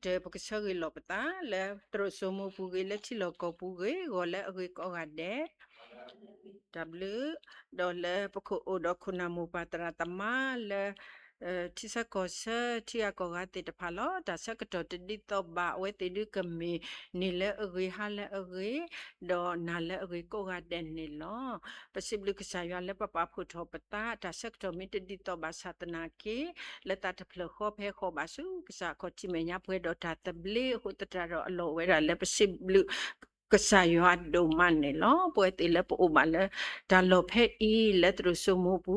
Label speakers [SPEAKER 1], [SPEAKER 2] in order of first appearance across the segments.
[SPEAKER 1] te pakasari lo pata le terus somo puge le chilo ko puge gole agi ko gade W dole pako odo kuna mu patra tama le tisa kosa tia ko gate te palo ta sakato te dito ba we te du kami ni le agi hale agi do na le agi ko gade ni lo pasiblu kesaya le papa photo pata ta sakato mi te dito ba satana ki le ta te plo kho phe kho ba su kesa ko chi me nya pwe do ta te bli hu te tra ro lo we ra le pasiblu kesayo ado mane lo poet ile po umale da lo phe I le tru sumu bu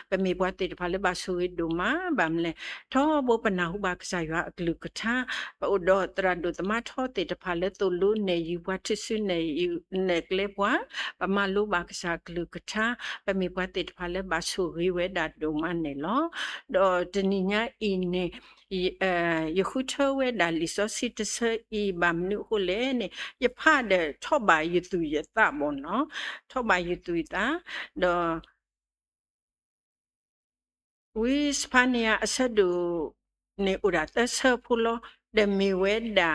[SPEAKER 1] pe me bwa te pha le ba su do ma ba mle tho bo pana hu ba kesayo aglu katha ba do tra do tama tho te pha le to lu ne yu bwa tisu ne yu ne kle bwa ba ma lu ba kesa glu katha pe me bwa te pha le ba su ri we da do mane lo do tni nya I ne ye khu tho we da li so si te se I ba mnu hu le ne ye pha de tho ba yu tu ye ta mo no tho ba yu tu ta do wi spania asadu ne ura ta se phulo de mi we da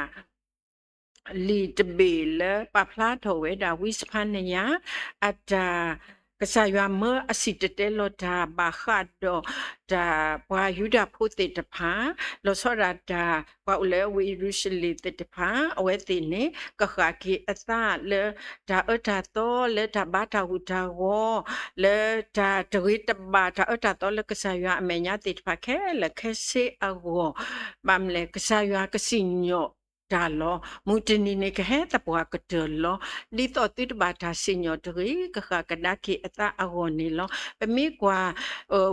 [SPEAKER 1] li de be le pa phla tho we da wi spania ata kasaywa mo asitete lo da ba kha do da bwa yuda phote de pha lo so ra da bwa ule wi usually de pha awe ti ne ka kha ki ata le da ata to le da ba ta hu da wo le da de ta ba da ata to le kasaywa amenya ti pha ke le ke se awo bam le kasaywa kasinyo da lo mutini ne ke he ta bwa ka de lo li to ti ba ta sinyo de ka kha ka da ki ata awo ni lo pe mi kwa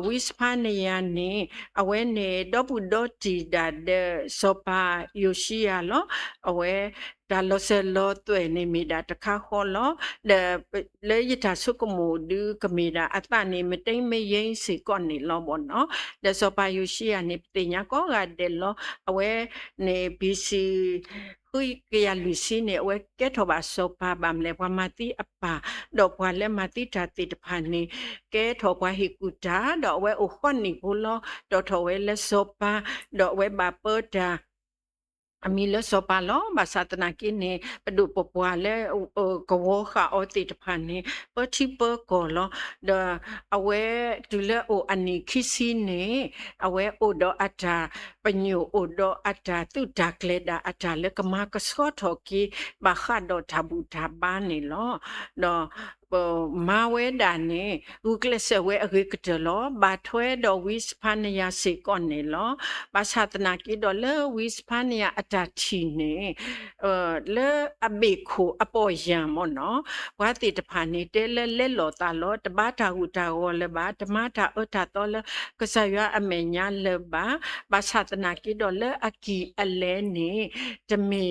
[SPEAKER 1] wispania ni awe ne dobu doti da de sopa yoshia lo awe da lo se lo twe ni mi da ta kha kho lo de le yita sukumu du kamida ata ni metai me yin si ko ni lo bo no de sopa yoshia ni pinya ko ga de lo awe ne bc hui kia luisi ne we ke thoba sopa bam le wa mati apa do kwa le mati ta ti de phani ke tho kwa hi kuta do we u khon ni bulo do tho we le sopa do we ba per da amila sopa lo basatana kini padu popua le ko wo kha o ti phani per chi per ko lo the awe tule o ani khisi ne awe o do ata panyu o do ata tu dakleda ata le kama ka so tho ki ba kha do thabu thaba ni lo do ma we da ne ukle se we agriculture lo ba thwe do wis phania se kon ni lo basatana ki do le wis phania ata chi ne le abe kho apo yan mo no wa ti ta phani te le lo ta lo ta ba ta hu ta go le ba ta ma ta o ta to le ka sa ya ame nya le ba basatana ki do le aki ale ne te me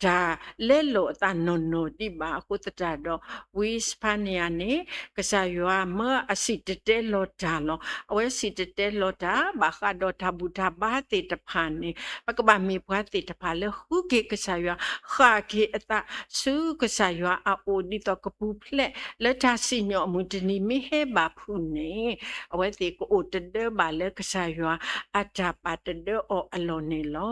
[SPEAKER 1] da le lo ta no di ba ko ta do wis phania ne ka sa ya ma asitete lo ta lo awe sitete lo ta ba kha do ta bu ta ba ti ta phani ba ka ba mi bwa ti ta pha le hu ke ka sa ya kha ke ata su ka sa ya a o di to ka pu phle le ta si nyo mu ti ni mi he ba phu ne awe ti ko o te de ba le ka sa ya ata pa te de o alo ne lo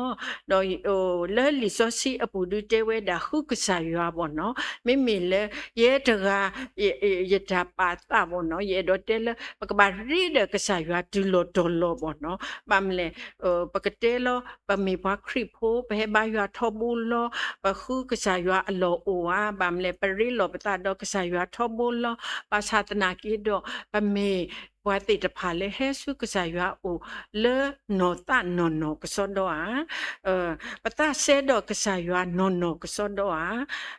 [SPEAKER 1] do o le li so si a pu du te we da hu ka sa ya bo no mi mi le ye ta ga ye ta pa ta bo no ye do te le ba ka ba ri de ka sa ya du lo do lo bo no ba mle pa ka te lo pa mi ba khri pho pe ba ya tho bu lo pa khu ka sa ya lo o wa ba mle pa ri lo pa ta do ka sa ya tho bu lo pa sa ta na ki do pa me wa ti ta pha le he su ka sa ya o le no ta no ka so do a pa ta se do ka sa ya no ka so do a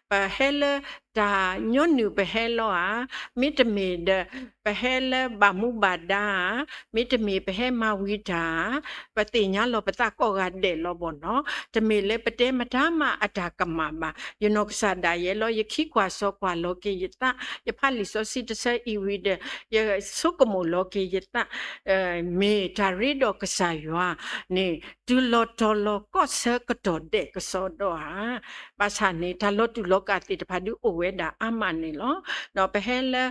[SPEAKER 1] pa he le ta nyo nu pe he lo a mi te me de pe he le ba mu ba da mi te me pe he ma wi da pa ti nya lo pa ta ko ga de lo bo no te me le pa te ma da ma ata ka ma ba you know ka sa da ye lo ye khi kwa so kwa lo ke ye ta ye pha li so si te se I wi de ye so ko mo lo ke yeta me tarido kasaywa ne tu lo to lo ko se ko to de ko so do ha ba sa ne ta lo tu lo ka ti ta du o we da ama ne lo no pe hele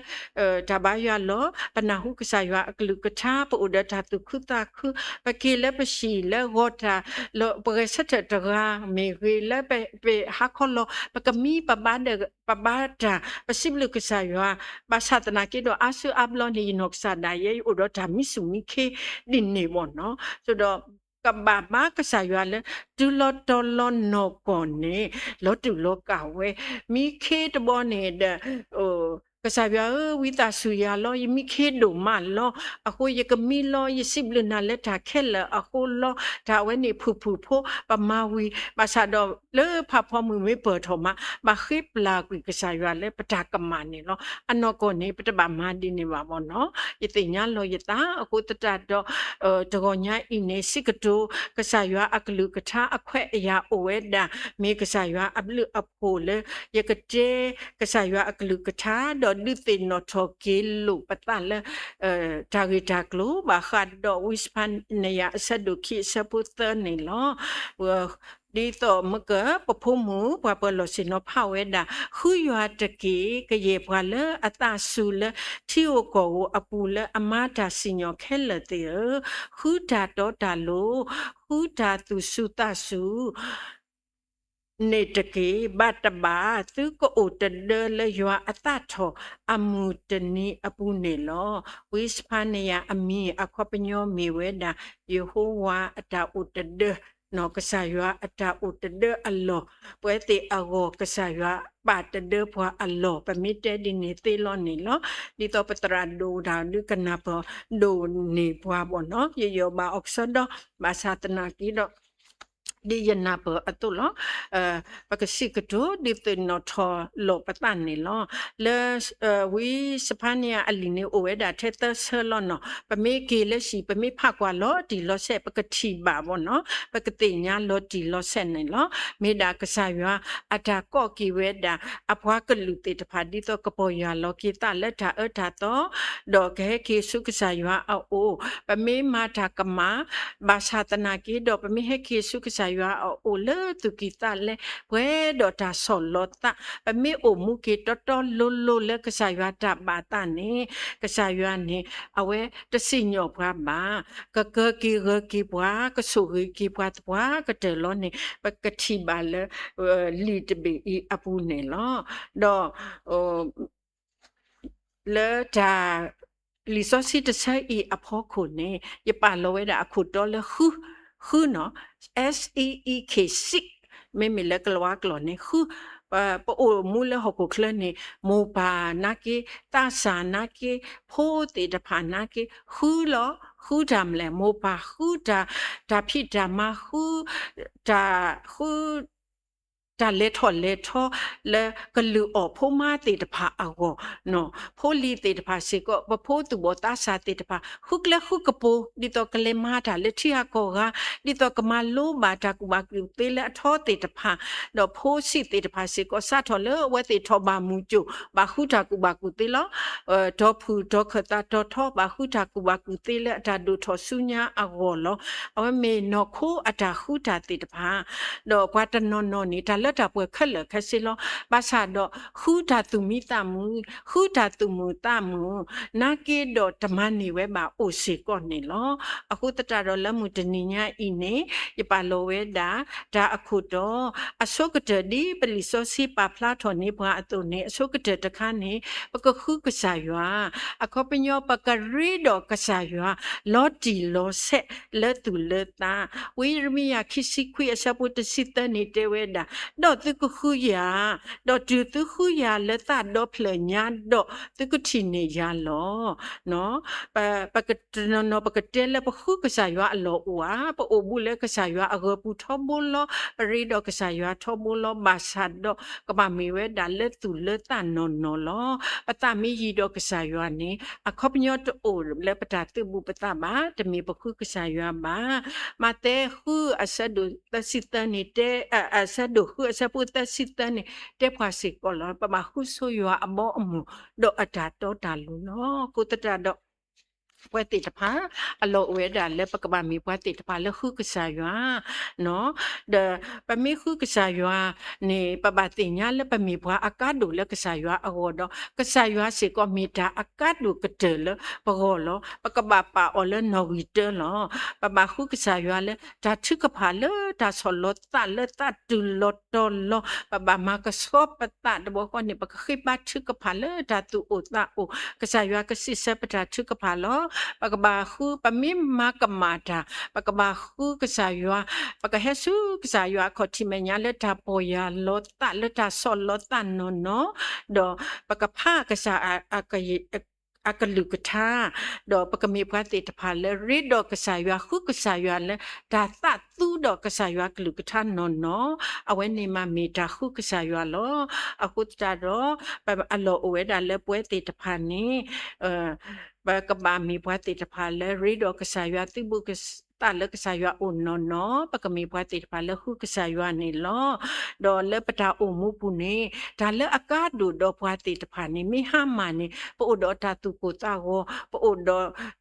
[SPEAKER 1] ta ba ya lo pa na hu kasaywa aklu ka tha po da ta tu khu ta khu pa ke le pa shi le go ta lo pre sa ta ra me re le pe ha ko lo pa ka mi pa ba de pa ba ta pa sim lu kasaywa ba sa ta na ke do asu ablo ni no sa da ye o do ta mi su mi ke din ne mo no so doကဘာမကစားရလဲဒူလော်တော်လော်နောကောနေလော်တူလောကဝဲမိခေတဘောနေတဲ့ဟိုကစားရဝိတာဆူရလောမိခေဒိုမလောအခုယကမီလောယစိဘလနာလက်တာခဲလအခုလောဒါဝဲနေဖူဖူဖိုးပမာဝီပါစာတော့လေဖဖော်မှုမေပေါ်ထောမဘာခိပလာကွေကစားရလဲပတာကမနေလောအနောကောနေပတပါမာဒီနေပါဘောနော်ယတိညာလောယတာအခုတတတော့တကောညာအင်းနေစိကတူကစားရအကလူကထာအခွဲ့အရာအိုဝဲတာမေကစားရအဘလူအဖိုလေယကတေကစားရအကလူကထာတော့လူတင်နော်ထောကေလူပတလဲတာဂီတာကလူဘာခတ်တော့ဝစ်ပန်နေရဆဒုခိစပုတနေလောဒီတော့မကပဖုံမှုဘပလစနဖဝဲတာခူရွာတကေကရေဘွာလအတဆူလထီယိုကိုအပူလအမတာစညောခဲလတဲ့ခူတာတော့တာလို့ခူတာသူစုတဆူနေတကေဘတ်တဘာသူကိုတဒလရွာအတထောအမှုတနီအပူနေလောဝိစဖာနေယအမီအခေါပညောမီဝဲတာယေဟောဝါအတာဥတဒno kasaywa ata utde allo puete ago kasaywa patde pwa allo pamite dini telo ni lo dito patra do da du kanapa do ni pwa bono yo ba oksodo ba satana ki do di yana po atulo pakasikato di no tho lo patan ni lo le wi sapania aline oweda theta selo no pame ke le si pame pha kwa lo di lo se pakati ba bo no pakati nya lo di lo se ni lo me da kasaywa ata ko ki weda apwa kalu te ta phadi to kapo ya lo ki ta le tha tha to do ke ki su kasaywa o pame ma tha kama ba satana ki do pame he ki su kasaywa o le tu kita le pwe do ta solota me o mu ke to lo le kasaywa ta ba ta ne kasaywa ne awe ta sinyo bwa ba ka ki bwa ka su ki bwa bwa ka te lo ne pa ka thi ba le li te be I apu ne lo do le ta li so si te sai I apho ko ne ye pa lo we da akhu to le khu no SEEK sick me le klwa klo ne khu pa o mu le ho ko khle ne mo pa na ke ta sa na ke pho te da pha na ke khu lo khu dam le mo pa khu da phi da ma khu ta le tho le ka lu o pho ma te da pha a go no pho li te da pha se ko pa pho tu bo ta sa te da pha khu kle khu ka po di to kle ma da le thi a ko ga di to ka ma lo ba ta ku ba ku te le tho te da pha do pho si te da pha se ko sa tho le we te tho ba mu chu ba khu ta ku ba ku te lo do phu do kha ta do tho ba khu ta ku ba ku te le ta do tho su nya a go lo awe me no khu ata khu ta te da pha do kwa ta no ni ta le ta pwe khal le khasi lo ba sa do khu ta tu mi ta mu khu ta tu mu ta mu na ke do tama ni we ba o se ko ni lo aku ta do la mu tani nya I ne ye pa lo we da aku do asokata di peliso si pa phla tho ni bwa atu ne asokata ta kha ne pa ka khu ka sa ywa akopinyo pa ka ri do ka sa ywa lo ti lo se le tu le ta we mi ya khisi khu ya sa pu ta si ta ni te we da do tu ku khu ya do tu khu ya le ta do phle nya do tu ku thi ne ya lo no pa ka no pa ka te le pa khu ka sa ywa lo wa pa o bu le ka sa ywa a go pu tho bu lo ri do ka sa ywa tho bu lo ba sa do ka ba mi we da le tu le ta no lo pa ta mi yi do ka sa ywa ni a khop nyo to o le pa ta tu bu pa ta ba te mi pa khu ka sa ywa ba ma te khu a sa do ta si ta ni te a sa do khu a sa pu ta si ta ni te phwa si ko lo pa ma khu so ywa a bo mu do a ta to ta lu no ku ta do ပွဲတိတဖာအလောဝဲဒါလဲပကဘာမီပွဲတိတဖာလဲခုကစားရွာနော်ဒပမီခုကစားရွာနေပပတိညာလဲပမီပွားအကတ်ဒူလဲကစားရွာအော်တော့ကစားရွာစေကောမီတာအကတ်ဒူကတဲလပဂောလောပကဘာပါအော်လဲနော်ဝီတဲလောပပခုကစားရွာလဲဒါချကဖာလဲဒါဆောလောတလဲတတူလောတော်လောပပမကဆောပတတဘောကောနေပကခိပါချကဖာလဲဒါတူအိုတာအိုကစားရွာကစစ်စပတာချကဖာလောpagbahu pamima kamata pagbahu kasaywa paghesu kasaywa khotimenya leta poya lota leta solota no do pagapha kasa akayi akalukata do pakami phate taphale rid do kasaywa khu kasaywa le da ta tu do kasaywa kalukata no aweni ma meta khu kasaywa lo akutta do alo oweda le pwete taphani ba ka ba mi bwa ti ta pha le ri do ka sa ywa ti bu ka ta le ka sa ywa o no pa ka mi bwa ti ta pha le hu ka sa ywa ni lo do le pa ta o mu pu ni da le aka do do bwa ti ta pha ni mi ha ma ni po o do ta tu ko ta go po o do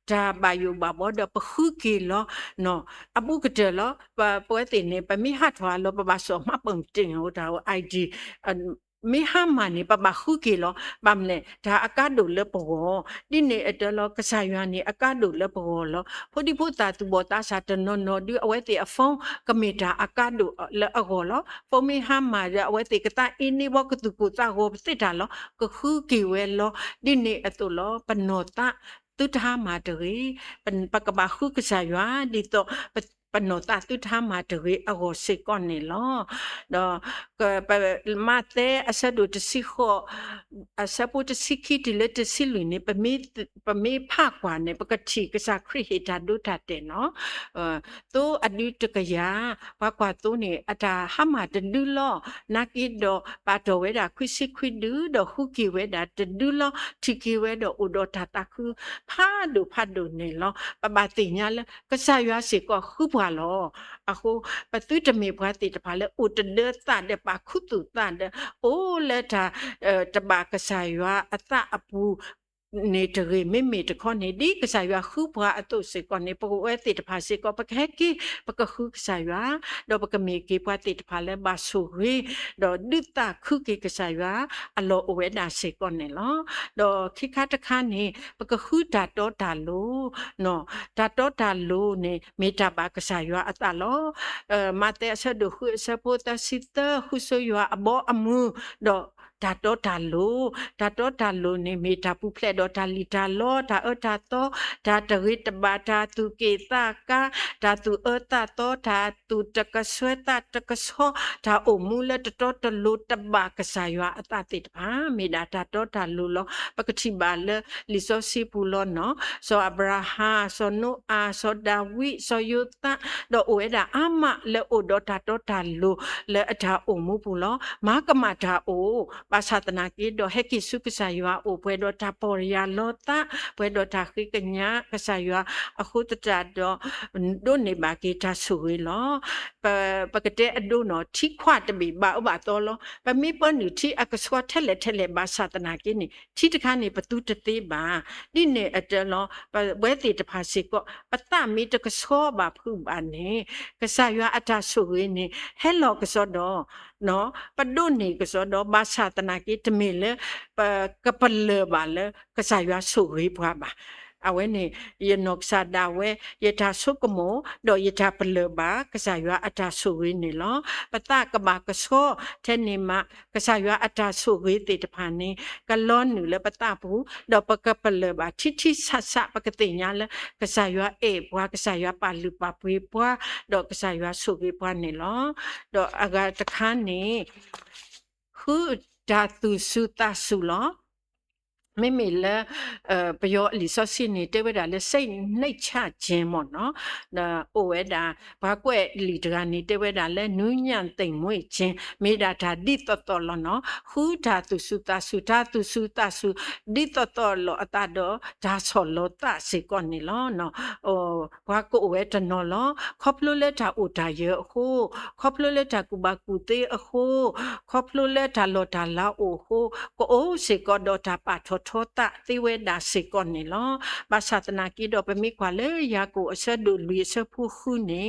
[SPEAKER 1] ta ba yu ba bo do pa hu ki lo no abu ka de lo pa bwa ti ni pa mi ha thwa lo pa ba so ma pang tin ho da id mi ha ma ni pa ba hu ki lo bam le da aka do le po di ne atelo kasaywa ni aka do le po lo phodi phota tu bo ta sa to no di awe ti a phone kamita aka do le a go lo pho mi ha ma ya awe ti ka ta ini bo ka tu ku ta go ti da lo ko hu ki we lo di ne ato lo panota tu tha ma de pan pa ka ba hu kasaywa di to panota tu tha ma de a go se kon ni lo do ka pa mate asadu de si kho asapu de sikhi de le de si lu ni pa me pha kwa ne pa ka thi ka sa khri he ta du ta te no to adu te ka ya pa kwa to ni ata ha ma de du lo na ki do pa do we da khri si khri du do hu ki we da de du lo thi ki we do u do ta ta khu pha du ne lo pa ba ti nya le ka sa ywa se ko khu bwa lo a khu pa tu te me bwa ti ta pha le u te de ta de pa khu tu ta de o le taတဘာကစားရွာအသအပူနေတရေမေမေတခေါနေဒီကစားရွာခုဘွားအတုစေကောနေပကိုဝဲတိတဖာစေကောပခဲကီပကခုကစားရွာတော့ပကမေကေပွားတိတဖာလဲဘာဆူရီတော့ဒုတာခုကေကစားရွာအလောအဝဲဒါစေကောနေလောတော့ခိခတခါနေပကခုတာတော့တာလို့နော်တာတော့တာလို့နေမေတာဘာကစားရွာအတလောမတဲ့ဆဒုခုစပိုတာစစ်တခုဆိုရွာအဘောအမှုတော့ဒါတော့ဒါလို့နေမေတာပူဖလက်တော့ဒါလီတာလောဒါတာတော့ဒါတရိတဘာတာသူကေတာကာဒါသူတာတော့ဒါသူတကဆွဲတာတကဆောဒါအမူလတတော့တလို့တဘာကစားရွာအတတိတပါမေတာဒါတော့ဒါလို့လောပကတိပါလလီဆိုစီပူလောနော်ဆိုအဗရာဟာဆိုနိုအာဆိုဒါဝိဆိုယုတာတော့ဝဲဒါအမလေအိုတော့ဒါတော့ဒါလို့လေအထာအမူပူလောမာကမတာအိုပါသတနာကေတော့ဟက်ကိစုကစားရွာအိုပွဲတော့တာပေါ်ရလောတာပွဲတော့တာခိကညာကစားရွာအခုတတတော့ဒုနေပါကေတာဆူရီလောပကတဲ့အဒုနော်ထိခွတ်တမီဘာဥပါတော်လောပမိပနုထိအကဆွတ်ထက်လက်ပါသတနာကေနေထိတခါနေပတူတသေးပါဒီနေအတလောဘွဲတိတဖာစီကောပတမီတကဆောပါဖုပါနေကစားရွာအတဆူရီနေဟဲလောကဆောတော့နော်ပဒုနေကစောတော့ဘာသာတနာကိတမေလေကပလဘာလေကစားရွာဆူရီပွားပါအဝဲနေယနောကစားဒါဝဲယထာဆုကမောတော့ယထာပလဘာကစားရွာအတာဆူရီနေလောပတကဘာကဆောထဲနေမကစားရွာအတာဆူရီတေတဖာနေကလောနုလေပတဘူးတော့ပကပလဘာထိဆဆပကတိညာလေကစားရွာအေဘွားကစားရွာပါလူပါပွေးပွားတော့ကစားရွာဆူရီပွားနေလောတော့အကတခါနေခုဓာတုစုတဆုလောမေမေလေပယောလီဆောစီနေတေဝဒါလေစိတ်နှိတ်ချခြင်းပေါ့နော်ဒါအိုဝဲဒါဘာကွဲ့လီဒရာနေတေဝဒါလေနူးညံ့တိမ်မွေ့ခြင်းမေဒါဓာတိတော်တော်လောနော်ဟူဓာတုစုတဆုဓာတုစုတဆုဒီတော်တော်လောအတတော်ဓာဆောလောတစေကောနေလောနော်ဘာကိုဝဲတနော်လောခေါပလိုလက်ဓာအိုဒါယေအခုခေါပလိုလက်ဓာကူဘာကူတေအခုခေါပလိုလက်ဓာလောဓာလာအိုဟိုကိုအိုစေကောဒေါ်ဓာပါထောထ ထောတသေဝဒါစေကောနေလောဘာသာတနာကိတော့ပမိကွာလေယာကိုအဆက်ဒူလူစဖူခုနေ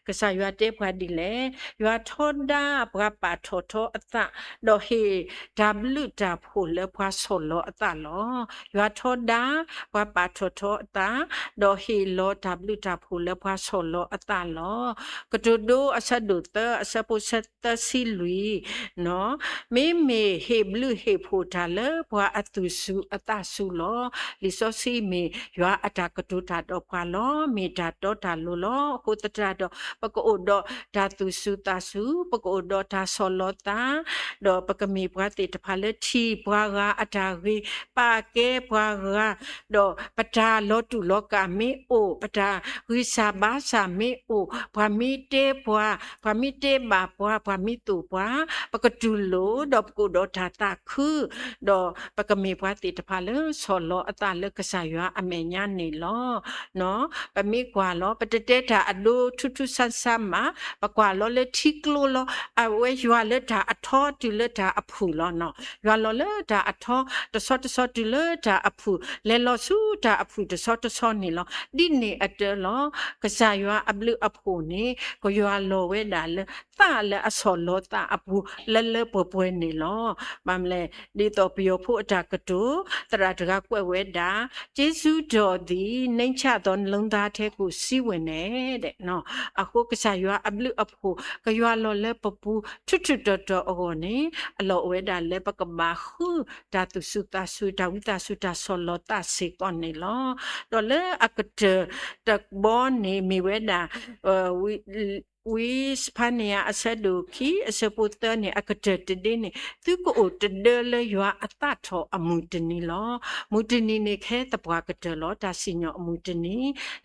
[SPEAKER 1] ကစားရွာတဲ့ဖွာဒီလေရွာထောဒါဘရပါထောထောအသတော့ဟေဒါဘလူတာဖိုလေဖွာဆောလောအသလောရွာထောဒါဘရပါထောထောအသတော့ဟေလောဒါဘလူတာဖိုလေဖွာဆောလောအသလောကတူဒိုအဆက်ဒူတအဆက်ပုဆက်တစီလူနော်မေမေဟေဘလူဟေဖိုတာလေဘွာအတူစုအသစုလောလီဆိုစီမေရွာအတာကတူတာတော့ဖွာလောမေတာတော့တာလိုလောကိုတတာတော့ပကောတော့ဒါသူစုတာစုပကောတော့ဒါဆောလောတာတော့ပကမီဘွာတေတဖာလေချီဘွာကအတာရီပါကဲဘွာကတော့ပတာလောတူလောကမေအိုပတာရီစာဘာစာမေအိုဘွာမီတေဘွာမီတေဘာဘွာမီတူဘွာပကတူလိုတော့ပကောတော့ဒါတာခုတော့ပကမီဘွာတေတဖာလေဆောလောအတာလေကစားရွာအမေညာနေလောနော်ပမိကွာလောပတတဲတာအလိုထူးထူးဆန်းဆန်းမှာပကွာလောလေထီကလိုလောအဝဲရွာလက်တာအထောတူလက်တာအဖူလောနော်ရွာလောလက်တာအထောတဆော့တူလက်တာအဖူလဲလောစုတာအဖူတဆော့နေလောဒီနေအတလောကစားရွာအဘလူအဖူနေကိုရွာလောဝဲတာလေတာလေအဆောလောတာအဖူလဲပွဲနေလောမမလဲဒီတော့ပြဖို့အတာကတူတရာတကကွက်ဝဲတာကျေးဇူးတော်သည်နှိမ့်ချသောနှလုံးသားထဲကိုစီးဝင်တဲ့နော်အခုကစားရွာအဘလူအဖို့ကရွာလော်လဲပပူထွတ်တော်အောနေအလောဝဲတာလဲပကဘာခုဒါတုစုတာဆူတာဝိတာဆူတာဆောလောတာစေကောနေလောတော်လဲအကတဘောနေမီဝဲတာဝီစပနီယာအဆက်ဒိုခီအစပုတနေအကတတဒင်းနေသူကိုတဒလေရွာအတထောအမှုတနီလောမူတနီနေခဲတပွားကတလောဒါစီညောအမှုတနီ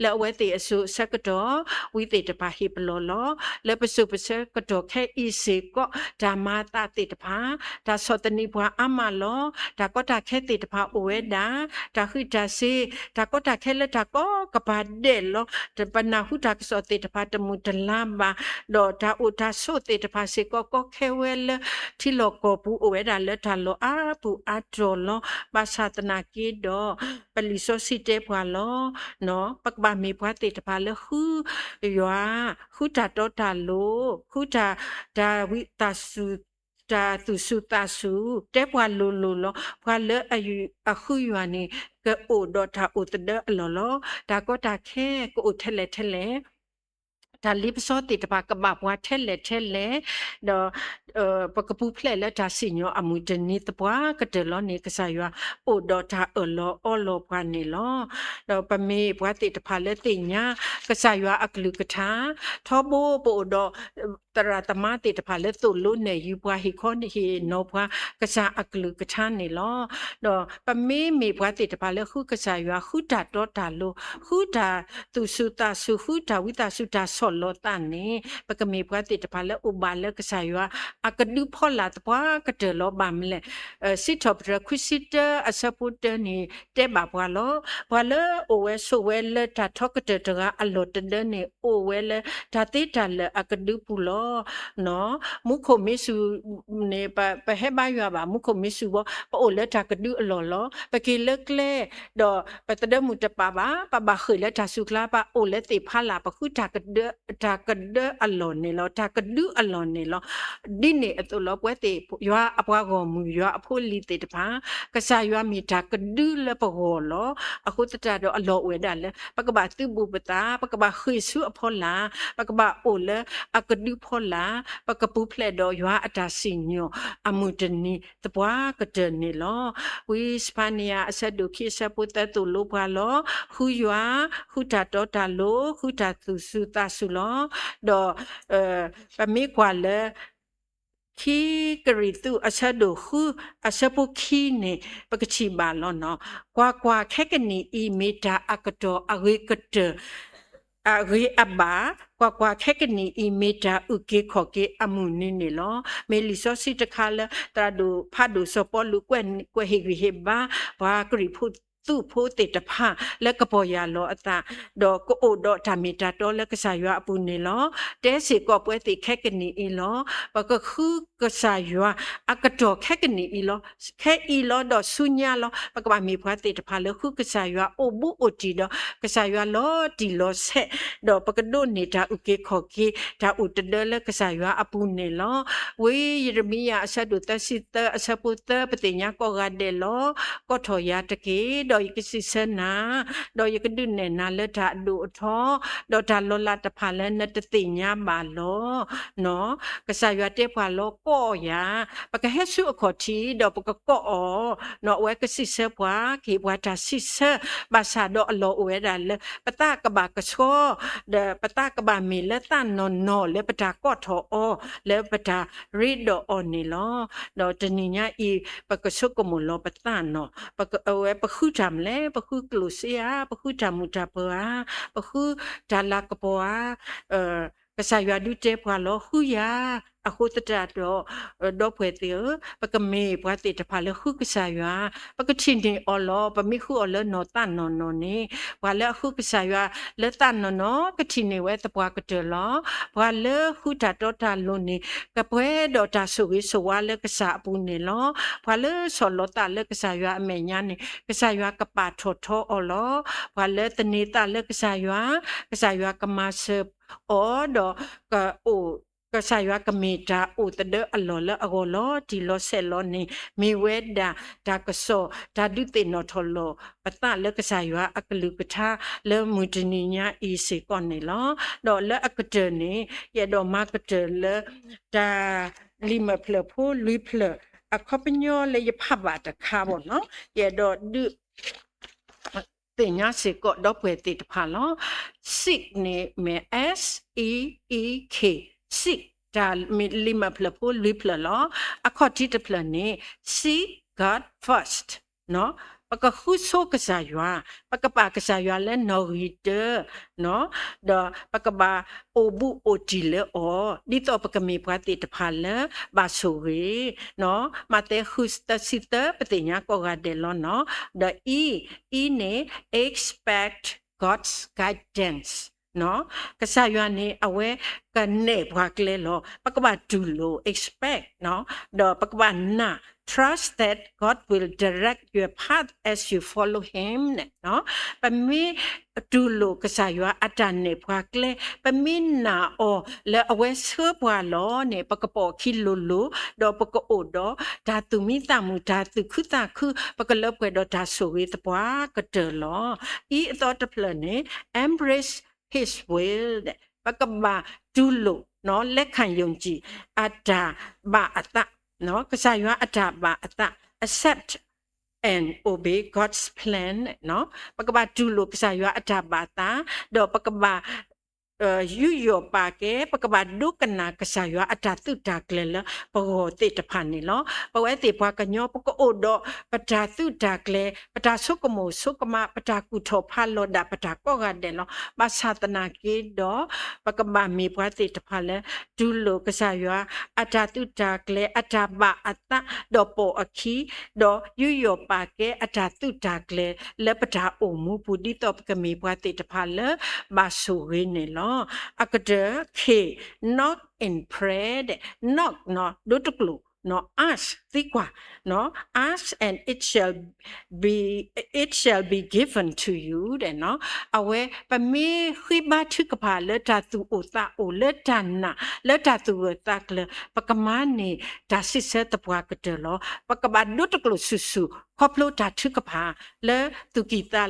[SPEAKER 1] လဲဝဲတေအဆုဆက်ကတော်ဝီတေတပါဟိပလောလောလဲပစုပစကတော်ခဲဤစေကောဓမ္မတာတေတပါဒါသောတနီဘွာအမလောဒါကောတာခဲတေတပါအိုဝဲဒါဒါခိတာစေဒါကောတာခဲလက်ဒါကောကပါဒဲလောတပနာဟုတာကစောတေတပါတမှုတလမ်တော့ဒါဥဒါဆိုတေတဖာစေကောခဲဝဲလတီလောကောပူဝဲဒါလက်ထလောအာပူအတော်လောပါသတနာကီတော့ပလီဆိုစီတေဖွာလောနော်ပကဘာမီဖွာတေတဖာလခုရွာခုတာတော့တာလိုခုတာဒါဝိတာစုတာသူစုတာစုတဲပွာလိုလောဖွာလဲအယူအခုရွာနေကအိုတော့တာဥတဒအလောလောဒါကောတာခဲကိုထက်လဲဒါလိပစောတိတပါကဘဘွားထဲလဲတော့ပကပူဖလဲလက်ဒါစီညောအမှုတနီတပွားကတလောနေကစားရွာအိုဒေါ်တာအလောဘွားနေလောတော့ပမေဘွားတိတဖာလဲတိညာကစားရွာအကလူကထာထောဘိုပိုတော့တရတမတိတဖာလဲသူလို့နေယူဘွားဟီခွန်ဟီနောဘွားကစားအကလူကထာနေလောတော့ပမေမေဘွားတိတဖာလဲခုကစားရွာခုတာတော့တာလို့ခုတာသူစုတာစုခုတာဝိတာစုတာဆောလောတန်နေပကမေဘွားတိတဖာလဲဥပါလဲကစားရွာအကဒူဖောလာတပွားကတလောဘာမလဲစစ်တော့ပရခွစစ်တအစပုတနေတဲဘာဘွာလောဘွာလောအိုဝဲဆိုဝဲလက်တာထောက်ကတတကအလောတဒနေအိုဝဲလက်ဒါတိတလအကဒူပူလောနော်မုခုမစ်စုနေပဟဲဘာရွာဘာမုခုမစ်စုဘောအိုလက်တာကဒူအလောလောပကေလက်လေတော့ပတဒမှုတပါပါပဘာခေလက်တာစုကလာပါအိုလက်တေဖာလာပခုတာကဒအလောနေလောတာကဒူအလောနေလောဒီနေအတူလောပွဲတေရွာအပွားကောမူရွာအဖို့လီတေတပါကစားရွာမီတာကဒူလပဟောလောအခုတတတော့အလောဝဲဒါလေပကဘာတူဘူပတာပကဘာခိဆုအဖောလာပကဘာအိုလအကဒူဖောလာပကပူဖလက်တော့ရွာအတာစီညောအမှုတနီတပွားကတနေလောဝီစပနီယာအဆက်ဒုခိစပုတတူလောဘလောခူရွာခုတာတော့တာလောခုတာသူစုတာစုလောတော့ပမေကွာလေခီကရီတူအဆက်ဒိုခုအစပုခီနေပကချီဘာလောနော်ကွာခက်ကနီအီမီတာအကတော်အဂေကတအဂေအဘာကွာခက်ကနီအီမီတာဥကေခော့ကေအမှုနေနေလောမေလီစောစီတခါလတရာဒိုဖာဒိုစပေါ်လူကွဲဟေဂီဟေဘာဘာကရီဖု သူဖို့တေတဖာလက်ကပေါ်ရလောအတာဒေါ်ကိုအိုဒေါ်ဓမီတာတော်လက်ကစားရွာအပူနေလောတဲစီကောပွဲတိခက်ကနီအီလောပကခုကစားရွာအကတော်ခက်ကနီအီလောခဲအီလောဒေါ်ဆုညာလောပကဘာမီဖွာတေတဖာလခုကစားရွာအိုဘူးအိုတီဒေါ်ကစားရွာလောတီလောဆက်ဒေါ်ပကဒိုနေတာဥကေခေါကေဒါဥတဒလကစားရွာအပူနေလောဝေယရမီယာအဆက်ဒုတစီတအစပုတပတိညာကောဂဒေလောကောထောယာတကေဒေါ်ယကစီစနာဒေါ်ယကဒုနေနာလက်ထအဒုအထောဒေါ်ဒါလောလာတဖာလဲနတတိညာပါလောနော်ကစားရွာတဲ့ဖွာလောကောယာပကဟဲဆုအခေါ်တီဒေါ်ပကကောအောနော်ဝဲကစီစဖွာကေဘွာတာစီစဘာသာဒေါ်အလောဝဲဒါလပတကဘာကဆောဒပတကဘာမီလက်တန်နော်လေပတာကောထောအောလေပတာရီဒိုအောနီလောတော့တနိညာဤပကဆုကမလောပတန်နော်ပကဝဲပခုတမ်လေပခုကလုစီယာပခုတမူတပွာပခုဒါလကပွာကစားရွာဒုတေပွာလောခူယာအခုတတတော့တော့ဖွယ်တေပကမေပွားတေတဖာလခုကစားရွာပကချင်းတင်အော်လောပမိခုအော်လောနော်တန်နော်နေဘွာလခုကစားရွာလက်တန်နော်ကချင်းနေဝဲတပွားကတလောဘွာလခုတာတော့တာလုံးနေကပွဲတော့တာဆိုပြီးဆိုဝါလကစားအပူနေလောဘွာလဆော်လောတာလကစားရွာအမေညာနေကစားရွာကပါထော်ထော်အော်လောဘွာလတနေတာလကစားရွာကမဆပ်အော်တော့ကအိုကစားရွာကမီတာဥတဒအလောလအဂောလောဒီလောဆဲလောနေမီဝဲဒါဒါကဆောဒါဒုတေနောထလောပတလကစားရွာအကလူကထာလဲမူတနီညာဤစေကောနေလောတော့လဲအကတနေရတော့မာကတလဲဒါလီမဖလဖိုလူဖလအခပညောလေဖဘတာခါဘောနော်ရတော့ဒုတင်ညာစေကောတော့ပွေတိတဖာလော sick နေမဲ s e e k sick ဒါလီမဖလဖိုလူဖလလောအခတိတဖလနေ see God first နော်ပကခုဆိုကစားရွာပကပါကစားရွာလဲနော်ရီတနော်ဒါပကပါအိုဘူးအိုတီလေအော်ဒီတော့ပကမေပွားတိတဖာလဲဘာဆိုရီနော်မတဲခုစတစီတပတိညာကောဂတယ်လောနော်ဒါ e နေ expect God's guidance နော်ကစားရွာနေအဝဲကနေဘွားကလေးလောပကပါဒူလို expect နော်ဒါပကပါနာ trust that God will direct your path as you follow him နော်ပမီဒူလိုကစားရွာအတန်နေဘွားကလေးပမီနာအောလဲအဝဲဆဘွားလောနေပကပေါ်ခီလိုလိုတော့ပကအိုတော့ဒါသူမိတမှုဒါသူခုတခုပကလပ်ွယ်တော့ဒါဆိုဝေးတပွားကတလောဤအတော်တဖလနေ embrace his will ပကဘာဒူလိုနော်လက်ခံယုံကြည်အတာဘာအတနော်ကစားရွာအတာဘာအတ accept and obey God's plan နော်ပကဘာဒူလိုကစားရွာအတာဘာတာတော့ပကဘာယူယောပါကေပကဘာဒုကနာကစားရွာအတာတုတာကလေလဘောတေတဖာနေလောပဝဲတေဘွားကညောပကအိုတော့ပတာတုတာကလေပတာဆုကမိုဆုကမပတာကုထောဖာလောဒပတာကောဂတယ်လောဘာသာတနာကေတော့ပကဘာမေဘွားတေတဖာလေဒူလိုကစားရွာအတာတုတာကလေအတာဘာအတတော့ပေါ်အခီတော့ယူယောပါကေအတာတုတာကလေလပတာအိုမူပူဒီတော့ပကမေဘွားတေတဖာလေဘာဆူရင်းနေလောakada ke not in prayer not do to clue no ask tikwa no ask and it shall be given to you then no awe pa me khiba thikpa le ta tu o ta o le ta na le ta tu ta kle pakama ni da sisse tapwa kade lo pakaba do to clue susu khoplo ta thikpa le tu kita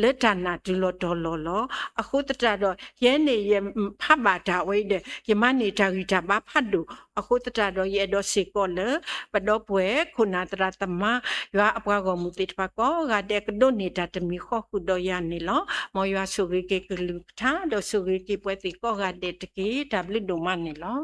[SPEAKER 1] le ta na du lo do lo akhu ta do ye ne ye pha ba da wai de ye ma ni ta ri ta ba phat do akhu ta do ye do se ko le pa do pwe khuna tra tama ywa apwa go mu ti tpa ko ga de do ni ta tmi kho khu do ya ni lo mo ywa su ge ke lu tha do su ge ki pwe ti ko ga de ti ki ta bli do ma ni lo